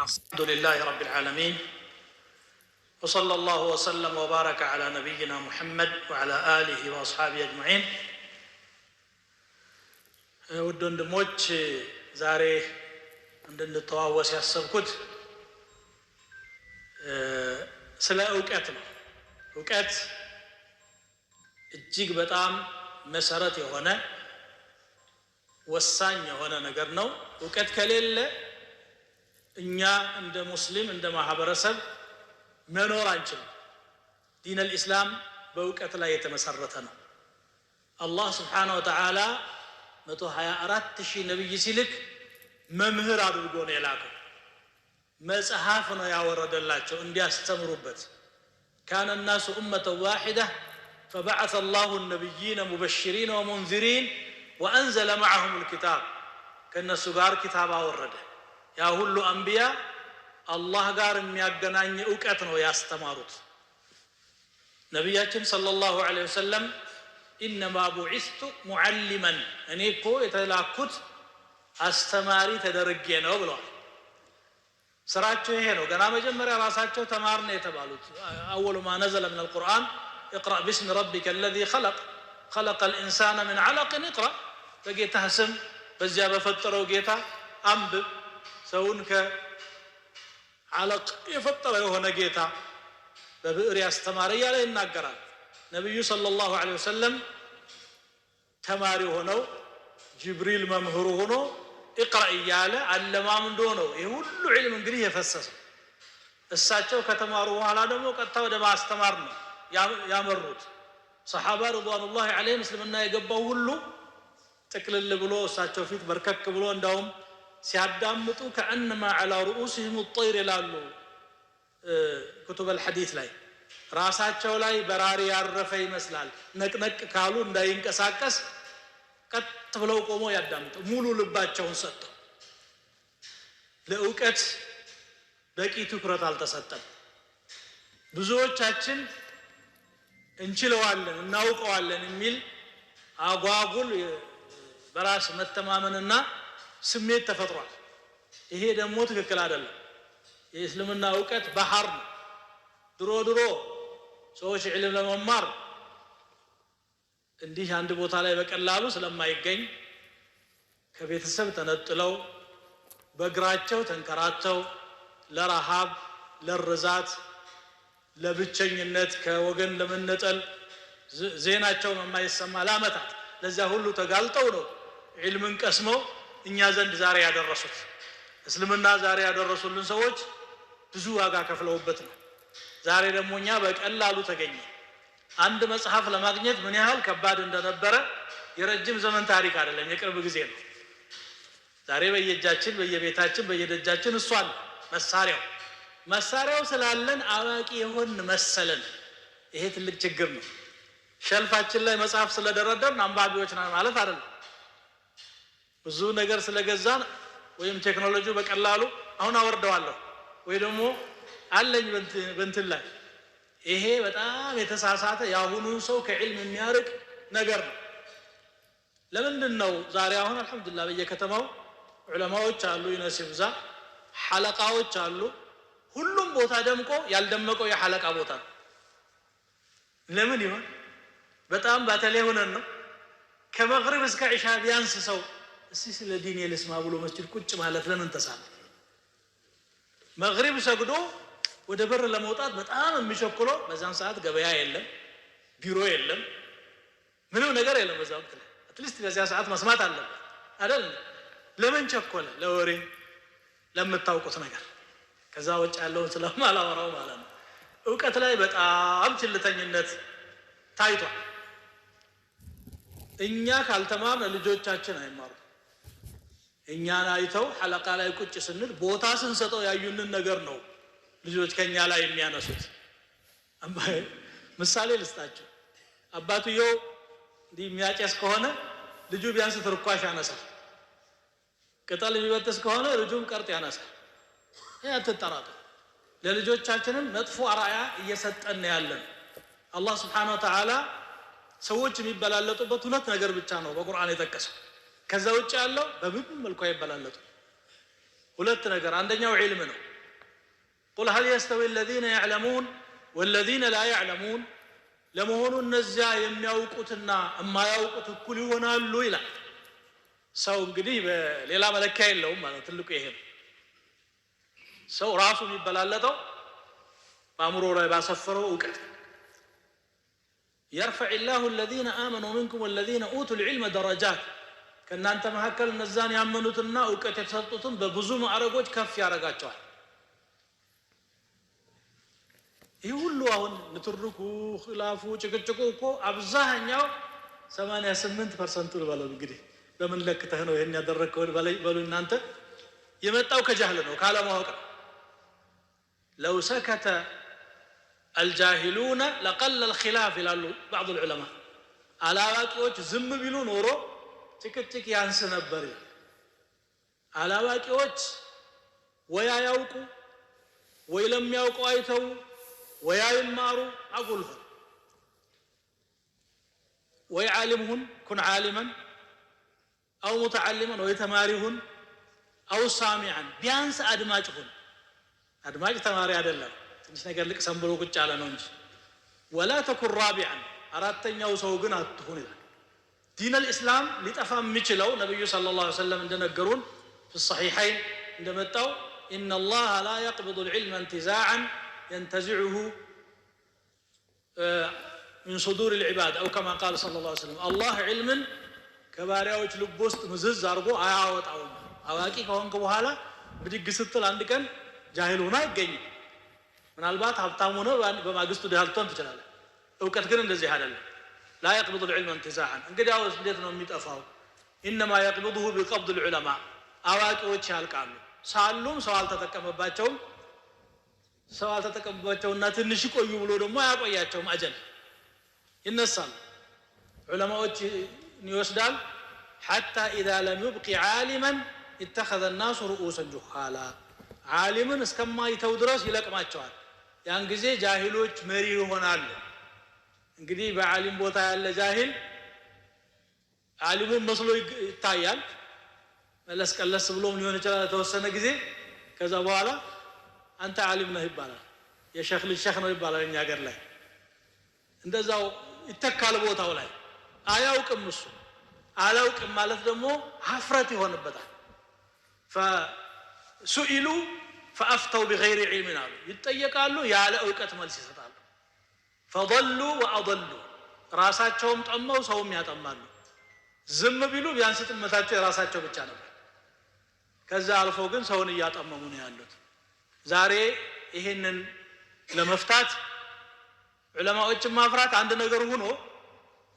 الحمد لله رب العالمين وصلى الله وسلم وبارك على نبينا محمد وعلى آله وأصحابه أجمعين. ውድ ወንድሞች ዛሬ እንድንተዋወስ ያሰብኩት ስለ ዕውቀት ነው። ዕውቀት እጅግ በጣም መሰረት የሆነ ወሳኝ የሆነ ነገር ነው። ዕውቀት ከሌለ እኛ እንደ ሙስሊም እንደ ማህበረሰብ መኖር አንችልም። ዲን الاسلام በዕውቀት ላይ የተመሰረተ ነው። አላህ Subhanahu Wa Ta'ala 124,000 ነብይ ሲልክ መምህር አድርጎ ነው የላከው። መጽሐፍ ነው ያወረደላቸው እንዲያስተምሩበት። كان الناس أمة واحدة فبعث الله النبيين مبشرين ومنذرين وأنزل معهم الكتاب. ከነሱ ጋር ኪታብ አወረደ። ያ ሁሉ አንቢያ አላህ ጋር የሚያገናኝ ዕውቀት ነው ያስተማሩት። ነብያችን ሰለላሁ ዐለይሂ ወሰለም إنما بعثت معلما እኔ እኮ የተላኩት አስተማሪ ተደርጌ ነው ብለዋል። ስራቸው ይሄ ነው። ገና መጀመሪያ ራሳቸው ተማር ነው የተባሉት። أول ما نزل من القرآن اقرأ باسم ربك الذي خلق خلق الإنسان من علق اقرأ በጌታህ ስም በዚያ በፈጠረው ጌታ አንብብ። ሰውን ከዓለቅ የፈጠረ የሆነ ጌታ በብዕር ያስተማረ እያለ ይናገራል። ነብዩ ሰለላሁ ዐለይሂ ወሰለም ተማሪ ሆነው ጅብሪል መምህሩ ሆኖ اقرأ እያለ አለማምዶ ነው ይሄ ሁሉ ዒልም እንግዲህ የፈሰሰው። እሳቸው ከተማሩ በኋላ ደግሞ ቀጥታ ወደ ማስተማር ነው ያመሩት። ሰሃባ ረضዋኑላሂ ዐለይሂም እስልምና የገባው ሁሉ ጥቅልል ብሎ እሳቸው ፊት በርከክ ብሎ እንዳውም ሲያዳምጡ كأنما على رؤوسهم الطير ይላሉ كتب الحديث ላይ ራሳቸው ላይ በራሪ ያረፈ ይመስላል። ነቅነቅ ካሉ እንዳይንቀሳቀስ ቀጥ ብለው ቆመው ያዳምጡ ሙሉ ልባቸውን ሰጥተው። ለዕውቀት በቂ ትኩረት አልተሰጠም። ብዙዎቻችን እንችለዋለን እናውቀዋለን የሚል አጓጉል በራስ መተማመንና ስሜት ተፈጥሯል። ይሄ ደግሞ ትክክል አይደለም። የእስልምና ዕውቀት ባህር ነው። ድሮ ሰዎች ዒልም ለመማር እንዲህ አንድ ቦታ ላይ በቀላሉ ስለማይገኝ ከቤተሰብ ተነጥለው በእግራቸው ተንከራተው ለረሃብ ለርዛት ለብቸኝነት ከወገን ለመነጠል ዜናቸው የማይሰማ ለዓመታት ለዚያ ሁሉ ተጋልጠው ነው ዒልምን ቀስመው እኛ ዘንድ ዛሬ ያደረሱት። እስልምና ዛሬ ያደረሱልን ሰዎች ብዙ ዋጋ ከፍለውበት ነው። ዛሬ ደግሞ እኛ በቀላሉ ተገኘ። አንድ መጽሐፍ ለማግኘት ምን ያህል ከባድ እንደነበረ የረጅም ዘመን ታሪክ አይደለም፣ የቅርብ ጊዜ ነው። ዛሬ በየእጃችን በየቤታችን በየደጃችን እሷን መሳሪያው ስላለን አዋቂ የሆን መሰለን። ይሄ ትልቅ ችግር ነው። ሸልፋችን ላይ መጽሐፍ ስለደረደርን አንባቢዎች ነን ማለት አይደለም። ብዙ ነገር ስለገዛን ወይም ቴክኖሎጂው በቀላሉ አሁን አወርደዋለሁ ወይ ደግሞ አለኝ በእንትን ላይ ይሄ በጣም የተሳሳተ ያሁኑ ሰው ከዕልም የሚያርቅ ነገር ነው። ለምንድን ነው ዛሬ አሁን አልহামዱሊላህ በየከተማው ዑለማዎች አሉ፣ ይነስብዛ ሐለቃዎች አሉ። ሁሉም ቦታ ደምቆ ያልደመቀው የሐለቃ ቦታ ነው። ለምን ይሆን? በጣም በተለይ ሆነን ነው ከመግሪብ እስከ ዒሻ ቢያንስ ሰው እስቲ ስለ ዲን ልስማ ብሎ መስጂድ ቁጭ ማለት ለምን ተሳለ? መግሪብ ሰግዶ ወደ በር ለመውጣት በጣም የሚቸኩለው በዛን ሰዓት ገበያ የለም፣ ቢሮ የለም፣ ምንም ነገር የለም። በዛው ወቅት አትሊስት በዚያ ሰዓት መስማት አለበት አይደል? ለምን ቸኮለ? ለወሬ ለምታውቁት ነገር። ከዛ ወጭ ያለውን ስለማላወራው ማለት ነው። ዕውቀት ላይ በጣም ችልተኝነት ታይቷል። እኛ ካልተማርን ልጆቻችን አይማሩም። እኛን አይተው ሐለቃ ላይ ቁጭ ስንል ቦታ ስንሰጠው ያዩንን ነገር ነው ልጆች ከኛ ላይ የሚያነሱት። ምሳሌ ልስጣችሁ። አባትየው እንዲህ የሚያጨስ ከሆነ ልጁ ቢያንስ ትርኳሽ ያነሳል። ቅጠል የሚበጥስ ከሆነ ልጁም ቀርጥ ያነሳል። ይሄ አትጠራጠሩ። ለልጆቻችንም መጥፎ አርአያ እየሰጠን ያለን። አላህ Subhanahu Wa Ta'ala ሰዎች የሚበላለጡበት ሁለት ነገር ብቻ ነው በቁርአን የጠቀሰው። ከዛ ውጭ ያለው በምንም መልኩ አይበላለጡ። ሁለት ነገር፣ አንደኛው ዒልም ነው። قل هل يستوي الذين يعلمون والذين لا يعلمون ለመሆኑ እነዚያ የሚያውቁትና የማያውቁት እኩል ይሆናሉ ይላል ሰው እንግዲህ በሌላ መለኪያ የለውም ማለት ትልቁ ይሄ ነው ሰው ራሱ የሚበላለጠው በአእምሮ ላይ ባሰፈረው ዕውቀት يرفع الله الذين آمنوا منكم والذين أوتوا العلم درجات ከእናንተ መካከል እነዛን ያመኑትና ዕውቀት የተሰጡትን በብዙ ማዕረጎች ከፍ ያረጋቸዋል ይህ ሁሉ አሁን ንትርኩ ኺላፉ ጭቅጭቁ እኮ አብዛኛው 88% ነው እንግዲህ በምን ለክተህ ነው ይሄን ያደረከው በሉ እናንተ የመጣው ከጃህል ነው ካለማወቅ لو سكت الجاهلون لقل الخلاف ይላሉ بعض العلماء አላዋቂዎች ዝም ቢሉ ኖሮ ጭቅጭቅ ያንስ ነበር አላዋቂዎች ወይ ያውቁ ወይ ለሚያውቁ አይተው ወይ አይማሩ አጉል ወይ ዓሊምሁን ኩን ዓሊማን አው ሙተዓሊማን ወይ ተማሪሁን አው ሳሚዓን ቢያንስ አድማጭሁን አድማጭ ተማሪ አይደለም ትንሽ ነገር ልቅሰም ብሎ ቁጭ ያለ ነው እንጂ ወላ ተኩን ራቢዓን አራተኛው ሰው ግን አትሁን ይላል دين الإسلام لتفهم ميچلو نبي صلى الله عليه وسلم እንደነገሩን في الصحيحين እንደመጣው إن الله لا يقبض العلم انتزاعا ينتزعه من صدور العباد أو كما قال صلى الله عليه وسلم الله علم ከባሪያዎች ልብ ውስጥ ምዝዝ አርጎ አያወጣው አዋቂ ከሆንክ በኋላ ብድግ ስትል አንድ ቀን ጃሂል ሆና ይገኝ ምናልባት ሀብታም ሆነ በማግስቱ ዳልቶን ትችላለህ ዕውቀት ግን እንደዚህ አይደለም لا يقبض العلم انتزاعا እንግዲህ አውስ እንዴት ነው የሚጠፋው انما يقبضه بقبض العلماء አዋቂዎች ያልቃሉ ሳሉም ሰው አልተጠቀመባቸውም ሰው አልተጠቀመባቸውና ትንሽ ቆዩ ብሎ ደግሞ ያቆያቸው አጀል ይነሳል ዑለማዎች ይወስዳል حتى اذا لم يبق عالما اتخذ الناس رؤوسا جهالا ዓሊምን እስከማይተው ድረስ ይለቅማቸዋል ያን ጊዜ ጃሂሎች መሪ ይሆናሉ እንግዲህ በዓሊም ቦታ ያለ ጃሂል ዓሊሙን መስሎ ይታያል መለስ ቀለስ ብሎም ሊሆን ይችላል ተወሰነ ጊዜ ከዛ በኋላ አንተ ዓሊም ነህ ይባላል የሼኽ ልጅ ነው ይባላል እኛ ሀገር ላይ እንደዛው ይተካል ቦታው ላይ አያውቅም እሱ አላውቅም ማለት ደግሞ ሀፍረት ይሆንበታል فسئلوا فافتوا بغير علم يتጠየቃሉ ያለ ዕውቀት መልስ ይሰጣሉ فضلوا واضلوا ራሳቸውም ጠመው ሰውም ያጠማሉ ዝም ቢሉ ቢያንስ ጥመታቸው የራሳቸው ብቻ ነበር ከዛ አልፎ ግን ሰውን ያጠመሙ ነው ያሉት ዛሬ ይሄንን ለመፍታት ዑለማዎችን ማፍራት አንድ ነገር ሆኖ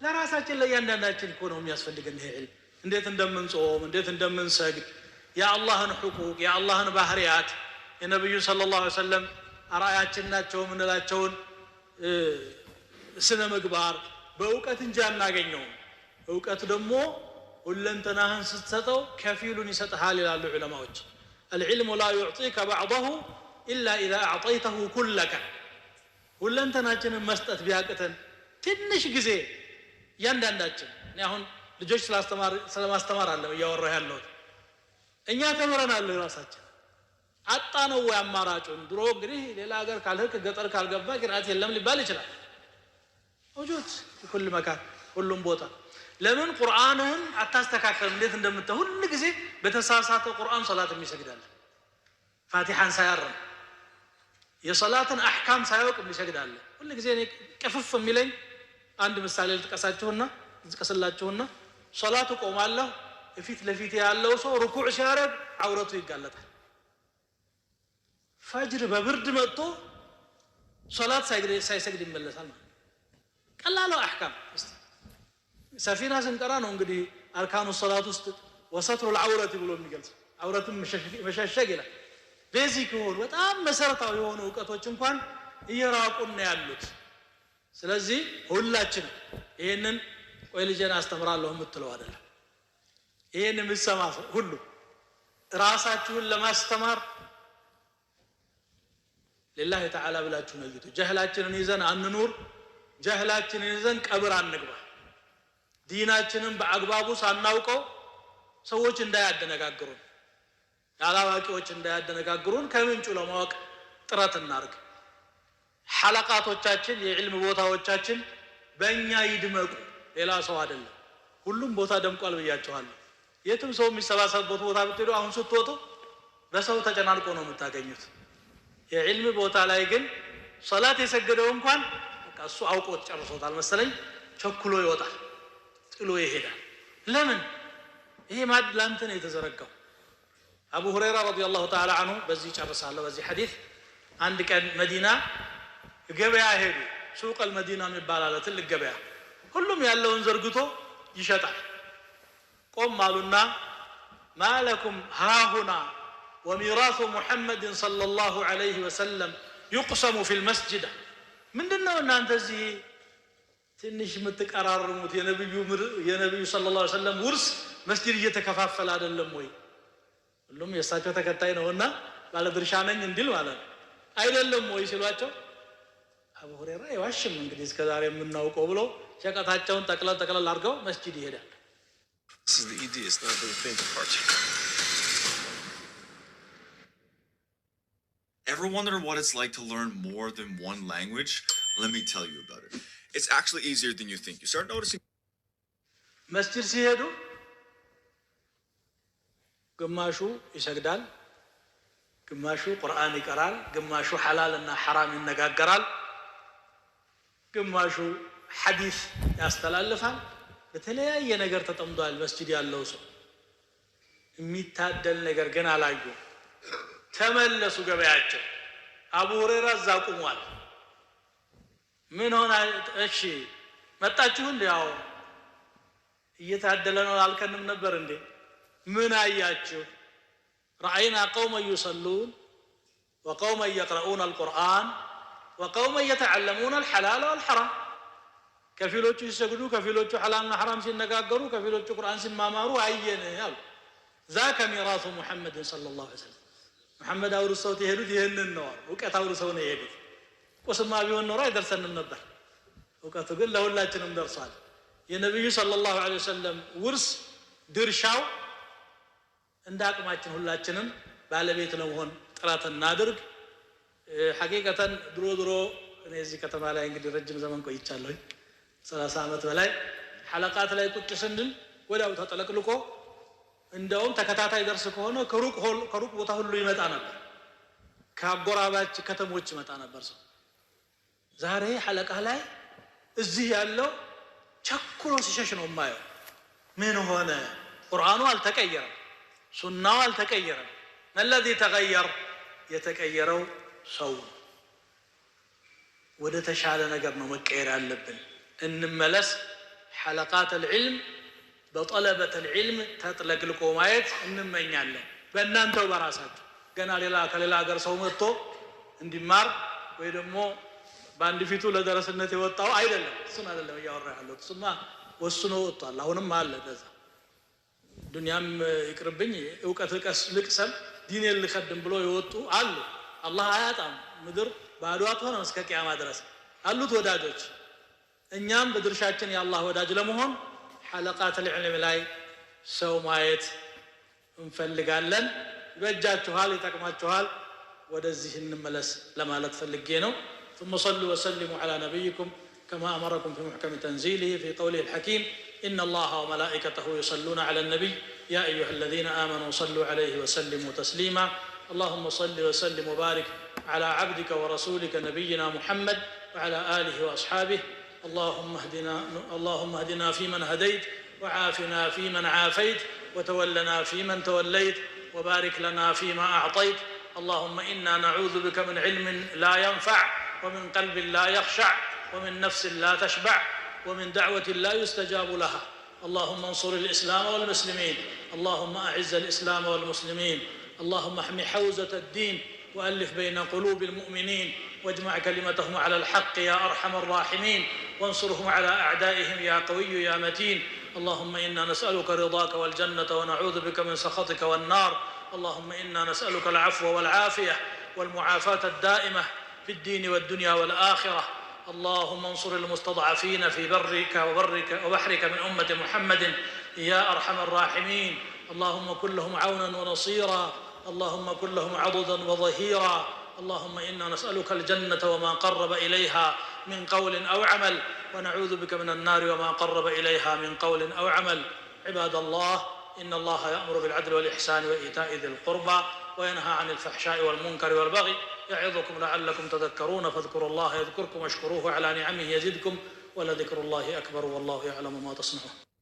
ለራሳችን ለያንዳንዳችን እኮ ነው የሚያስፈልገን ይሄ ዒልም እንዴት እንደምንጾም እንዴት እንደምንሰግድ يا الله حقوق يا الله ባህሪያት የነብዩ ሰለላሁ ዐለይሂ ወሰለም አራያችን ናቸው ምንላቸውን ስነ ምግባር በእውቀት እንጂ አናገኘው ዕውቀት ደግሞ ሁለንተናህን ስትሰጠው ከፊሉን ይሰጣል ይላሉ ዑለማዎች العلم لا يعطيك بعضه الا اذا اعطيته كلك ሁለንተናችንን መስጠት ቢያቅተን ትንሽ ጊዜ ያንዳንዳችን እኔ አሁን ልጆች ስለማስተማር አለ ያወራሁ ያለው እኛ ተመረናል ራሳችን አጣነው ያማራጩን ድሮ እንግዲህ ሌላ ሀገር ካልህክ ገጠር ካልገባ ቅራት የለም ሊባል ይችላል ወጆት ሁሉ መካን ሁሉም ቦታ ለምን ቁርአንን አታስተካከል እንዴት እንደምትሆን ሁሉ ጊዜ በተሳሳተ ቁርአን ሶላት የሚሰግዳል ፋቲሃን ሳያርም የሶላትን አህካም ሳያውቅ የሚሰግዳል ሁሉ ጊዜ እኔ ቀፍፍ የሚለኝ አንድ ምሳሌ ልጥቀስላችሁና ሶላቱ ቆማለሁ ፊት ለፊት ያለው ሰው ሩኩዕ ሲያረግ አውረቱ ይጋለጣል ፈጅር በብርድ መጥቶ ሶላት ሳይሰግድ ይመለሳል ቀላሉ አህካም ሰፊና ስንቀራ ነው እንግዲህ አርካኑ ሶላት ውስጥ ወሰትሩ العورة ብሎ የሚገልጽ አውረቱን መሸሸግ ይላል ቤዚክ ሆኖ በጣም መሰረታዊ የሆኑ ዕውቀቶች እንኳን እየራቁና ያሉት ስለዚህ ሁላችን ይሄንን ቆይ ልጄን አስተምራለሁ የምትለው አይደለም ይሄንን ምሰማ ሁሉ ራሳችሁን ለማስተማር لله تعالى ብላችሁ ነይቱ ጀህላችንን ይዘን አንኑር ጀህላችንን ይዘን ቀብር አንግባ ዲናችንን በአግባቡ ሳናውቀው ሰዎች እንዳያደነጋግሩን ያላዋቂዎች እንዳያደነጋግሩን ከምንጩ ለማወቅ ጥረት እናርግ ሐለቃቶቻችን የዕልም ቦታዎቻችን በእኛ ይድመቁ ሌላ ሰው አይደለም ሁሉም ቦታ ደምቋል ብያቸዋለሁ የትም ሰው የሚሰባሰብበት ቦታ ብትሄዱ አሁን ስትወጡ በሰው ተጨናንቆ ነው የምታገኙት የዕልም ቦታ ላይ ግን ሶላት የሰገደው እንኳን በቃ እሱ አውቆት ጨርሶታል መሰለኝ ቸኩሎ ይወጣል ጥሎ ይሄዳል ለምን ይሄ ማድላንተ ነው የተዘረጋው አቡ ሁረይራ ረዲየላሁ ተዓላ ዐንሁ በዚህ ጨርሳለሁ በዚህ ሐዲስ አንድ ቀን መዲና ገበያ ሄዱ ሱቅ المدينة የሚባል ትልቅ ገበያ ሁሉም ያለውን ዘርግቶ ይሸጣል ቆም አሉና ማለኩም ሃሁና وميراث محمد صلى الله عليه وسلم يقسم في المسجد ምንድነው እናንተ እዚህ ትንሽ የምትቀራርሙት የነብዩ ሰለላሁ ዐለይሂ ወሰለም ውርስ መስጂድ እየተከፋፈለ አይደለም ወይ ሁሉም የሳቸው ተከታይ ነውና ባለ ድርሻ ነኝ እንዲል ማለት አይደለም ወይ ሲሏቸው አቡ ሁረይራ ይዋሽም እንግዲህ እስከዛሬ የምናውቀው ብሎ ሸቀጣቸውን ጠቅለል አድርገው መስጂድ ይሄዳል This is the ED, it's not the fainting part. Ever wonder what it's like to learn more than one language? Let me tell you about it. It's actually easier than you think. You start noticing መስጂድ ሲሄዱ ግማሹ ይሰግዳል ግማሹ ቁርአን ይቀራል ግማሹ ሐላልና ሐራም ይነጋገራል ግማሹ ሐዲስ ያስተላልፋል በተለያየ ነገር ተጠምዷል መስጂድ ያለው ሰው የሚታደል ነገር ግን አላዩ ተመለሱ ገበያቸው አቡ ሁረይራ እዛ ቆሟል ምን ሆነ እሺ መጣችሁ እንዴ ያው እየታደለ ነው አልከንም ነበር እንዴ ምን አያችሁ رأينا قوما يصلون وقوما يقرؤون القرآن وقوما يتعلمون الحلال والحرام كفيلوቹ ይሰግዱ ከፊሎቹ ሐላልና ሐራም ሲነጋገሩ ከፊሎቹ ቁርአን ሲማማሩ አየነ ያሉ ذاك ميراث محمد صلى الله عليه وسلم محمد አውርሰው ተሄዱት ይሄንን ነው ወቀት አውርሰው ነው የሄዱት ቆስማ ቢሆን ኖር አይደርሰንም ነበር ወቀቱ ግን ለሁላችንም ደርሷል የነብዩ ሰለላሁ ዐለይሂ ወሰለም ውርስ ድርሻው እንደ አቅማችን ሁላችንም ባለቤት ነው ሆን ጥራት እናድርግ ሐቂቀተን ድሮ እኔ እዚህ ከተማ ላይ እንግዲህ ረጅም ዘመን ቆይቻለሁ 30 አመት በላይ ሐለቃት ላይ ቁጭ ስንል ወዳው ተጠለቅልቆ እንደውም ተከታታይ ደርስ ከሆነ ከሩቅ ቦታ ሁሉ ይመጣ ነበር ከአጎራባች ከተሞች ይመጣ ነበር ሰው ዛሬ ሐለቃ ላይ እዚህ ያለው ቸኩሎ ሲሸሽ ነው ማየው ምን ሆነ ቁርአኑ አልተቀየረም ሱናው አልተቀየረም الذي تغير የተቀየረው ሰው ወደ ተሻለ ነገር ነው መቀየር ያለብን እንመለስ حلقات العلم بطلبة العلم ተጥለቅልቆ ማየት እንመኛለን በእናንተው በራሳችሁ ገና ከሌላ ሀገር ሰው መጥቶ እንዲማር ወይ ደግሞ ባንድ ፊቱ ለደረስነት የወጣው አይደለም እሱን አይደለም ያወራ ያለው እሱማ ወስኖ ወጥቷል አሁንም አለ ደዛ ዱንያም ይቅርብኝ ዕውቀት ልቅሰም ዲኔን ልخدም ብሎ ይወጡ አሉ አላህ አያጣም ምድር ባዷት ሆነ እስከ ቂያማ ድረስ አሉት ወዳጆች እኛም በድርሻችን የአላህ ወዳጅ ለመሆን حلقات العلم ላይ ሰው ማየት እንፈልጋለን ይበጃችኋል ይጠቅማችኋል ወደዚህ እንመለስ ለማለት ፈልጌ ነው ثم صلوا وسلموا على نبيكم كما أمركم في محكم تنزيله في قوله الحكيم إن الله وملائكته يصلون على النبي يا أيها الذين آمنوا صلوا عليه وسلموا تسليما اللهم صل وسلم وبارك على عبدك ورسولك نبينا محمد وعلى آله وأصحابه اللهم اهدنا فيمن هديت وعافنا فيمن عافيت وتولنا فيمن توليت وبارك لنا فيما أعطيت اللهم إنا نعوذ بك من علم لا ينفع ومن قلب لا يخشع ومن نفس لا تشبع ومن دعوة لا يستجاب لها اللهم انصر الإسلام والمسلمين اللهم أعز الإسلام والمسلمين اللهم احمي حوزة الدين وألف بين قلوب المؤمنين واجمع كلمتهم على الحق يا أرحم الراحمين وانصرهم على أعدائهم يا قوي يا متين اللهم إنا نسألك رضاك والجنة ونعوذ بك من سخطك والنار اللهم إنا نسألك العفو والعافية والمعافاة الدائمة في الدين والدنيا والآخرة اللهم انصر المستضعفين في برك وبحرك من أمة محمد يا أرحم الراحمين اللهم كن لهم عونا ونصيرا اللهم كن لهم عضدا وظهيرا اللهم إنا نسألك الجنة وما قرب إليها من قول أو عمل، ونعوذ بك من النار وما قرب إليها من قول أو عمل. عباد الله، إن الله يأمر بالعدل والإحسان وإيتاء ذي القربى وينهى عن الفحشاء والمنكر والبغي يعظكم لعلكم تذكرون، فاذكروا الله يذكركم واشكروه على نعمه يزدكم ولذكر الله أكبر والله يعلم ما تصنعون.